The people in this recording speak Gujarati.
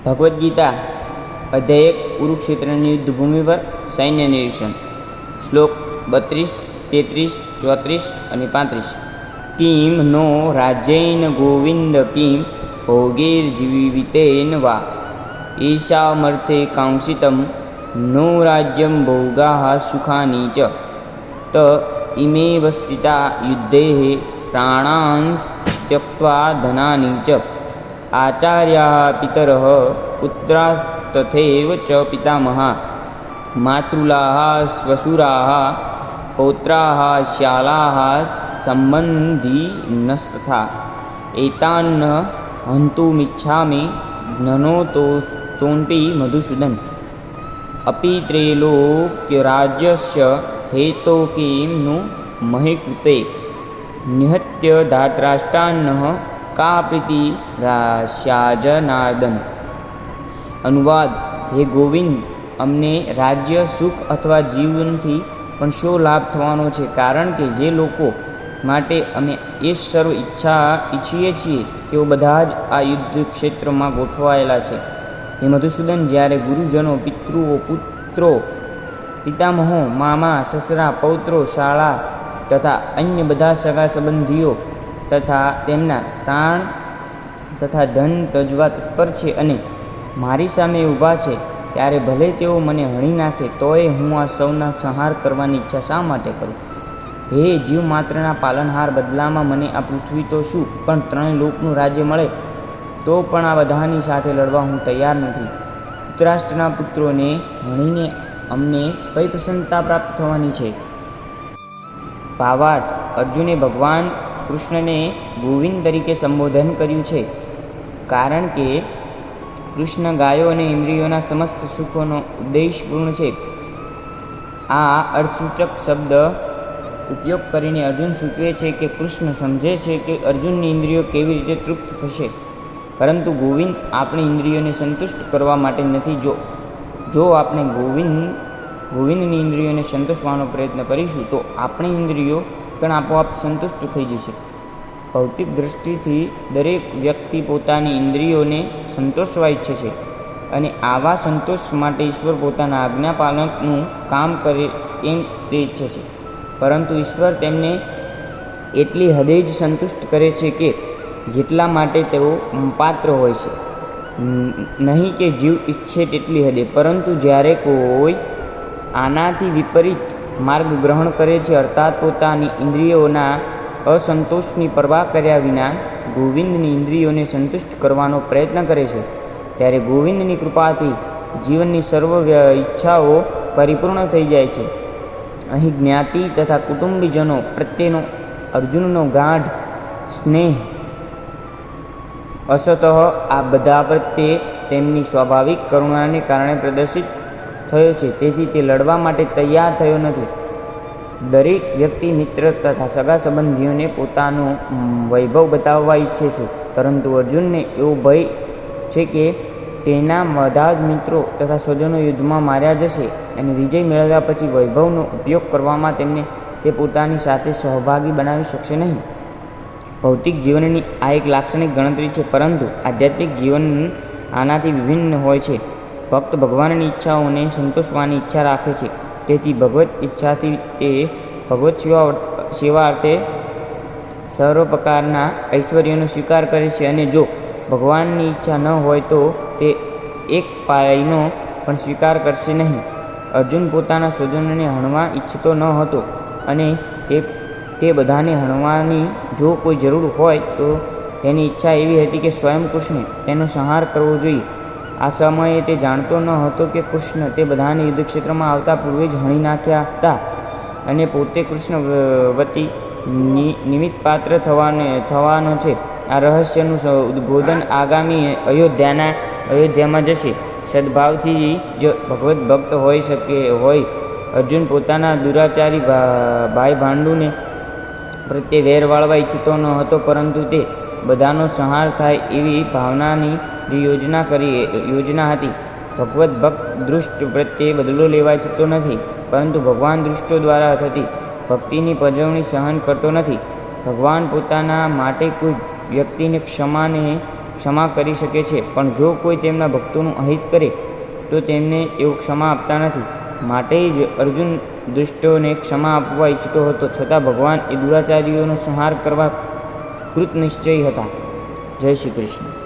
ભગવદ્ ગીતા અધ્યાય 1 કુરુક્ષેત્રની યુદ્ધભૂમિ પર સૈન્ય નિરીક્ષણ. શ્લોક 32, 33, 34 અને 35. કિમ નો રાજ્યેન ગોવિંદ કિમ ભોગૈર્જીવિતેન વા ઈશામર્થે કાંક્ષિતમ નો રાજ્યમ ભોગાઃ સુખાની ચ ત ઇમેવ સ્થિતા યુદ્ધેઃ પ્રાણાંસ ત્યક્ત્વા ધનાની ચ આચાર્યાઃ પિતરઃ પુત્રાસ્તથૈવ ચ પિતામહા માતૃલાઃ શ્વશુરાઃ પૌત્રાઃ શ્યાલાઃ સંબંધિનસ્તથા એતાન હन्तुमिच्छामि જ્ઞનોતોऽપि મધુસૂદન અપિ त्रैलोक्यराज्यस्य हेतो किं नु महे कृते निहत्य धार्तराष्ट्रान्नः का प्रीतिरास्याजनार्दन. અનુવાદ: હે ગોવિંદ, અમને રાજ્ય, સુખ અથવા જીવનથી પણ શો લાભ થવાનો છે? કારણ કે જે લોકો માટે અમે એ સર્વ ઈચ્છીએ છીએ તેઓ બધા જ આ યુદ્ધ ક્ષેત્રમાં ગોઠવાયેલા છે. હે મધુસૂદન, જ્યારે ગુરુજનો, પિતૃઓ, પુત્રો, પિતામહો, મામા, સસરા, પૌત્રો, શાળા તથા અન્ય બધા સગા સંબંધીઓ તથા તેમના પ્રાણ તથા ધન તજવા તત્પર છે અને મારી સામે ઊભા છે, ત્યારે ભલે તેઓ મને હણી નાખે તોય હું આ સૌના સંહાર કરવાની ઈચ્છા શા માટે કરું? હે જીવ માત્રના પાલનહાર, બદલામાં મને આ પૃથ્વી તો શું પણ 3 લોકનું રાજ્ય મળે તો પણ આ બધાની સાથે લડવા હું તૈયાર નથી. ધૃતરાષ્ટ્રના પુત્રોને હણીને અમને કઈ પ્રસન્નતા પ્રાપ્ત થવાની છે? ભાવાર્થ: અર્જુને ભગવાન કૃષ્ણને ગોવિંદ તરીકે સંબોધન કર્યું છે કારણ કે કૃષ્ણ ગાયો અને ઇન્દ્રિયોના સમસ્ત સુખોનો ઉદ્દેશપૂર્ણ છે. આ અર્થસૂચક શબ્દ ઉપયોગ કરીને અર્જુન સૂચવે છે કે કૃષ્ણ સમજે છે કે અર્જુનની ઇન્દ્રિયો કેવી રીતે તૃપ્ત થશે, પરંતુ ગોવિંદ આપણી ઇન્દ્રિયોને સંતુષ્ટ કરવા માટે નથી. જો આપણે ગોવિંદની ઇન્દ્રિયોને સંતોષવાનો પ્રયત્ન કરીશું તો આપણી ઇન્દ્રિયો પણ આપોઆપ સંતુષ્ટ થઈ જશે. ભૌતિક દૃષ્ટિથી દરેક વ્યક્તિ પોતાની ઇન્દ્રિયોને સંતોષવા ઈચ્છે છે અને આવા સંતોષ માટે ઈશ્વર પોતાના આજ્ઞાપાલનનું કામ કરે એમ તે ઈચ્છે છે, પરંતુ ઈશ્વર તેમને એટલી હદે જ સંતુષ્ટ કરે છે કે જેટલા માટે તેઓ પાત્ર હોય છે, નહીં કે જીવ ઈચ્છે તેટલી હદે. પરંતુ જ્યારે કોઈ આનાથી વિપરીત માર્ગ ગ્રહણ કરે છે, અર્થાત પોતાની ઇન્દ્રિયોના અસંતોષની પરવા કર્યા વિના ગોવિંદની ઇન્દ્રિયોને સંતુષ્ટ કરવાનો પ્રયત્ન કરે છે, ત્યારે ગોવિંદની કૃપાથી જીવનની સર્વ ઈચ્છાઓ પરિપૂર્ણ થઈ જાય છે. અહીં જ્ઞાતિ તથા કુટુંબીજનો પ્રત્યેનો અર્જુનનો ગાઢ સ્નેહ અસતઃ આ બધા પ્રત્યે તેમની સ્વાભાવિક કરુણાને કારણે પ્રદર્શિત થયો છે, તેથી તે લડવા માટે તૈયાર થયો નથી. દરેક વ્યક્તિ મિત્ર તથા સગા સંબંધીઓને પોતાનો વૈભવ બતાવવા ઈચ્છે છે, પરંતુ અર્જુનને એવો ભય છે કે તેના બધા જ મિત્રો તથા સ્વજનો યુદ્ધમાં માર્યા જશે અને વિજય મેળવ્યા પછી વૈભવનો ઉપયોગ કરવામાં તેમને તે પોતાની સાથે સહભાગી બનાવી શકશે નહીં. ભૌતિક જીવનની આ એક લાક્ષણિક ગણતરી છે, પરંતુ આધ્યાત્મિક જીવન આનાથી વિભિન્ન હોય છે. ભક્ત ભગવાનની ઈચ્છાઓને સંતોષવાની ઈચ્છા રાખે છે, તેથી ભગવત ઈચ્છાથી તે ભગવત સેવા અર્થે સર્વ પ્રકારના ઐશ્વર્યનો સ્વીકાર કરે છે, અને જો ભગવાનની ઈચ્છા ન હોય તો તે એક પાયનો પણ સ્વીકાર કરશે નહીં. અર્જુન પોતાના સ્વજનોને હણવા ઈચ્છતો ન હતો અને તે બધાને હણવાની જો કોઈ જરૂર હોય તો તેની ઈચ્છા એવી હતી કે સ્વયં કૃષ્ણે તેનો સંહાર કરવો જોઈએ. આ સમયે તે જાણતો ન હતો કે કૃષ્ણ તે બધાને યુદ્ધક્ષેત્રમાં આવતા પૂર્વે જ હણી નાખ્યા હતા અને પોતે કૃષ્ણ વતી નિમિત્ત પાત્ર થવાનો છે. આ રહસ્યનું ઉદ્બોધન આગામી અયોધ્યામાં જશે. સદભાવથી જ ભગવત ભક્ત હોય અર્જુન પોતાના દુરાચારી ભાઈ ભાંડુને પ્રત્યે વેર વાળવા ઈચ્છતો ન હતો, પરંતુ તે બધાનો સંહાર થાય એવી ભાવનાની યોજના હતી. ભગવત ભક્ત દૃષ્ટ પ્રત્યે બદલો લેવા ઈચ્છતો નથી, પરંતુ ભગવાન દૃષ્ટો દ્વારા થતી ભક્તિની પજવણી સહન કરતો નથી. ભગવાન પોતાના માટે કોઈ વ્યક્તિને ક્ષમાને ક્ષમા કરી શકે છે, પણ જો કોઈ તેમના ભક્તોનું અહિત કરે તો તેમને તેઓ ક્ષમા આપતા નથી. માટે જ અર્જુન દુષ્ટોને ક્ષમા આપવા ઈચ્છતો હતો, છતાં ભગવાન એ દુરાચારીઓનો સંહાર કરવા કૃતનિશ્ચયી હતા. જય શ્રી કૃષ્ણ.